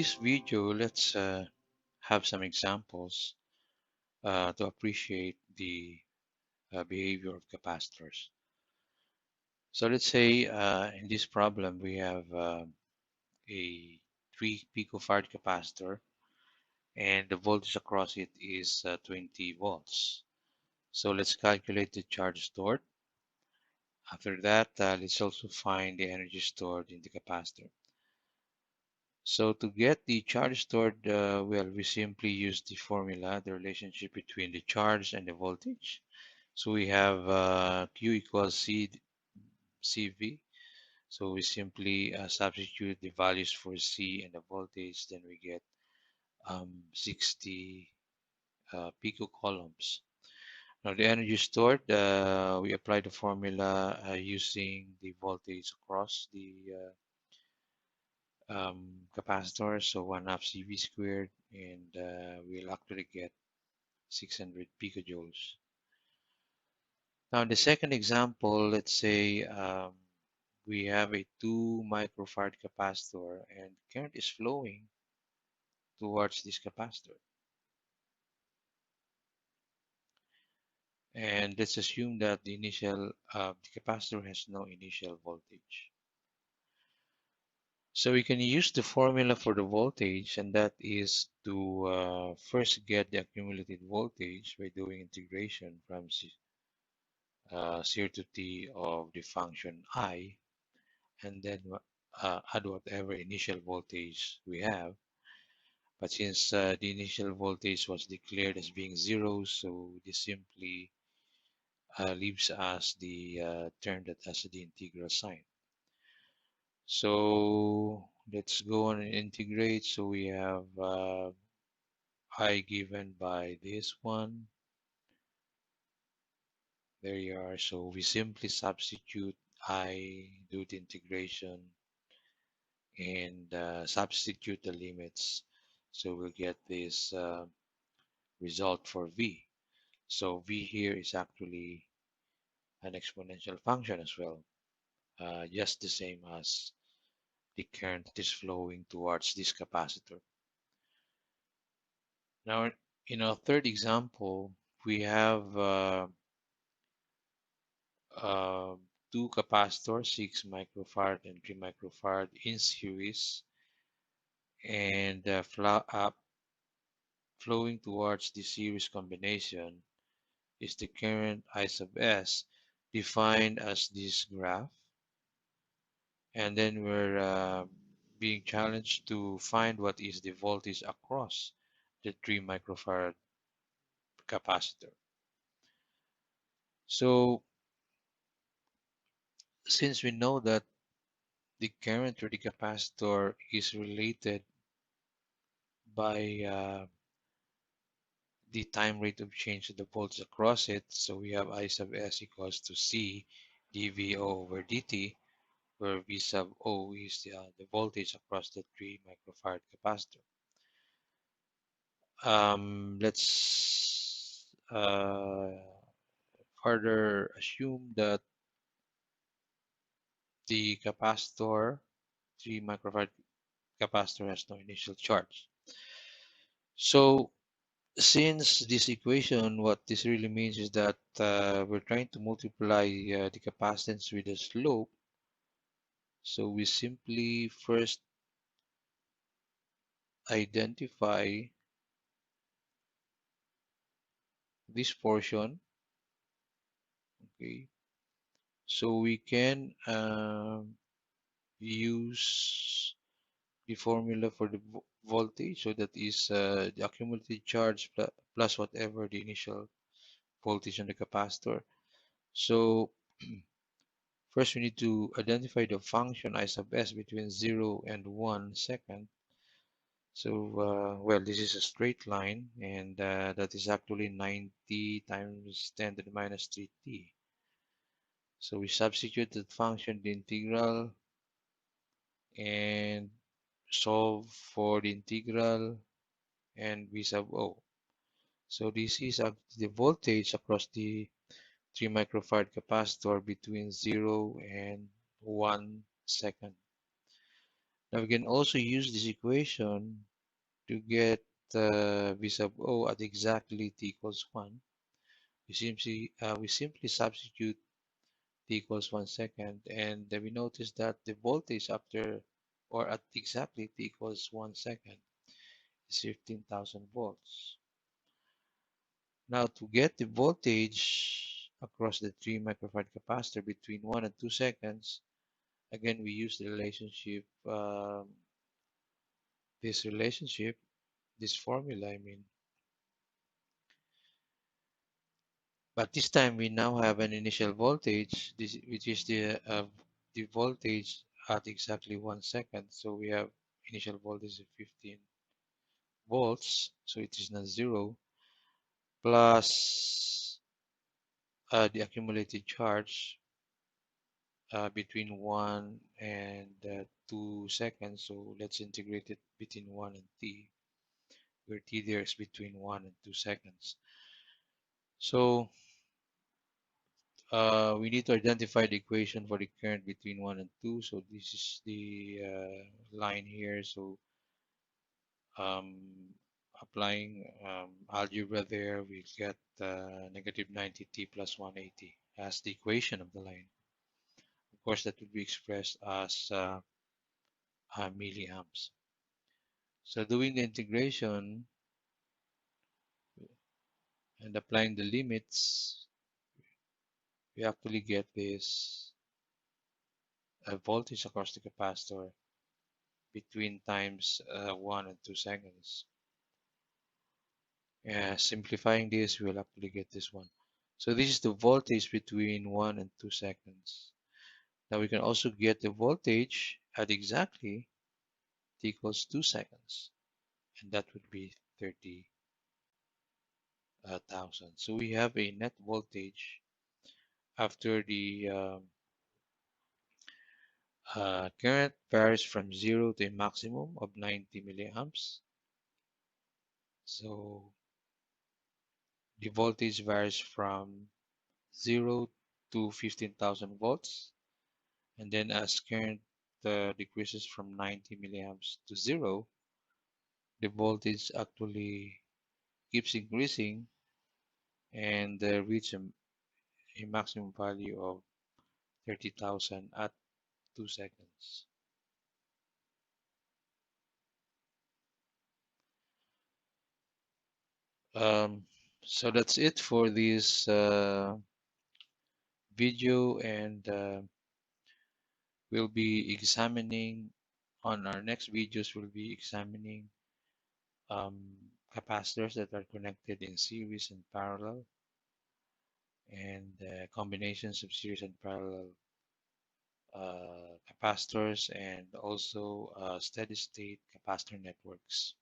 this video, let's have some examples to appreciate the behavior of capacitors. So let's say in this problem, we have a 3 picofarad capacitor and the voltage across it is 20 volts. So let's calculate the charge stored. After that, let's also find the energy stored in the capacitor. So to get the charge stored, well, we simply use the formula, the relationship between the charge and the voltage. So we have Q equals CV. So we simply substitute the values for C and the voltage, then we get 60 picocoulombs. Now the energy stored, we apply the formula using the voltage across the capacitor, so 1 half CV squared, and we'll actually get 600 picojoules. Now in the second example, let's say we have a 2 microfarad capacitor and current is flowing towards this capacitor. And let's assume that the capacitor has no initial voltage. So we can use the formula for the voltage, and that is to first get the accumulated voltage by doing integration from 0 to t of the function I, and then add whatever initial voltage we have. But since the initial voltage was declared as being 0, so this simply leaves us the term that has the integral sign. So let's go on and integrate. So we have I given by this one. There you are. So we simply substitute I, do the integration, and substitute the limits. So we'll get this result for V. So V here is actually an exponential function as well, just the same as the current that is flowing towards this capacitor. Now, in our third example, we have uh, two capacitors, 6 microfarad and 3 microfarad in series, and flowing towards the series combination is the current I sub s, defined as this graph. And then we're being challenged to find what is the voltage across the 3 microfarad capacitor. So since we know that the current through the capacitor is related by the time rate of change of the voltage across it, so we have I sub s equals to C dVo over dt, where V sub O is the voltage across the 3 microfarad capacitor. Let's further assume that the capacitor, 3 microfarad capacitor, has no initial charge. So since this equation, what this really means is that we're trying to multiply the capacitance with the slope. So we simply first identify this portion. Okay, so we can use the formula for the voltage. So that is the accumulated charge plus whatever the initial voltage on the capacitor. So first, we need to identify the function I sub s between 0 and 1 second. So, well, this is a straight line, and that is actually 90 times 10 to the minus 3t. So we substitute the function, the integral, and solve for the integral and V sub O. So this is the voltage across the 3 microfarad capacitor between 0 and 1 second. Now we can also use this equation to get V sub O at exactly t equals 1. We simply substitute t equals 1 second, and then we notice that the voltage after or at exactly t equals 1 second is 15,000 volts. Now to get the voltage across the 3 microfarad capacitor between 1 and 2 seconds, again we use the relationship, this relationship, this formula, I mean. But this time we now have an initial voltage, which is the voltage at exactly 1 second. So we have initial voltage of 15 volts, so it is not zero, plus the accumulated charge between 1 and 2 seconds. So let's integrate it between 1 and t, where t there is between 1 and 2 seconds. So we need to identify the equation for the current between 1 and 2. So this is the line here. So um, applying algebra there, we get negative 90t plus 180 as the equation of the line. Of course, that would be expressed as milliamps. So doing the integration and applying the limits, we actually get this voltage across the capacitor between times 1 and 2 seconds. Simplifying this, we'll actually get this one. So this is the voltage between 1 and 2 seconds. Now we can also get the voltage at exactly t equals 2 seconds, and that would be 30,000. So we have a net voltage after the current varies from 0 to a maximum of 90 milliamps. So the voltage varies from 0 to 15,000 volts. And then as current decreases from 90 milliamps to 0, the voltage actually keeps increasing and reach a maximum value of 30,000 at 2 seconds. Um, so that's it for this video, and we'll be examining on our next videos. We'll be examining um, capacitors that are connected in series and parallel, and combinations of series and parallel capacitors, and also steady state capacitor networks.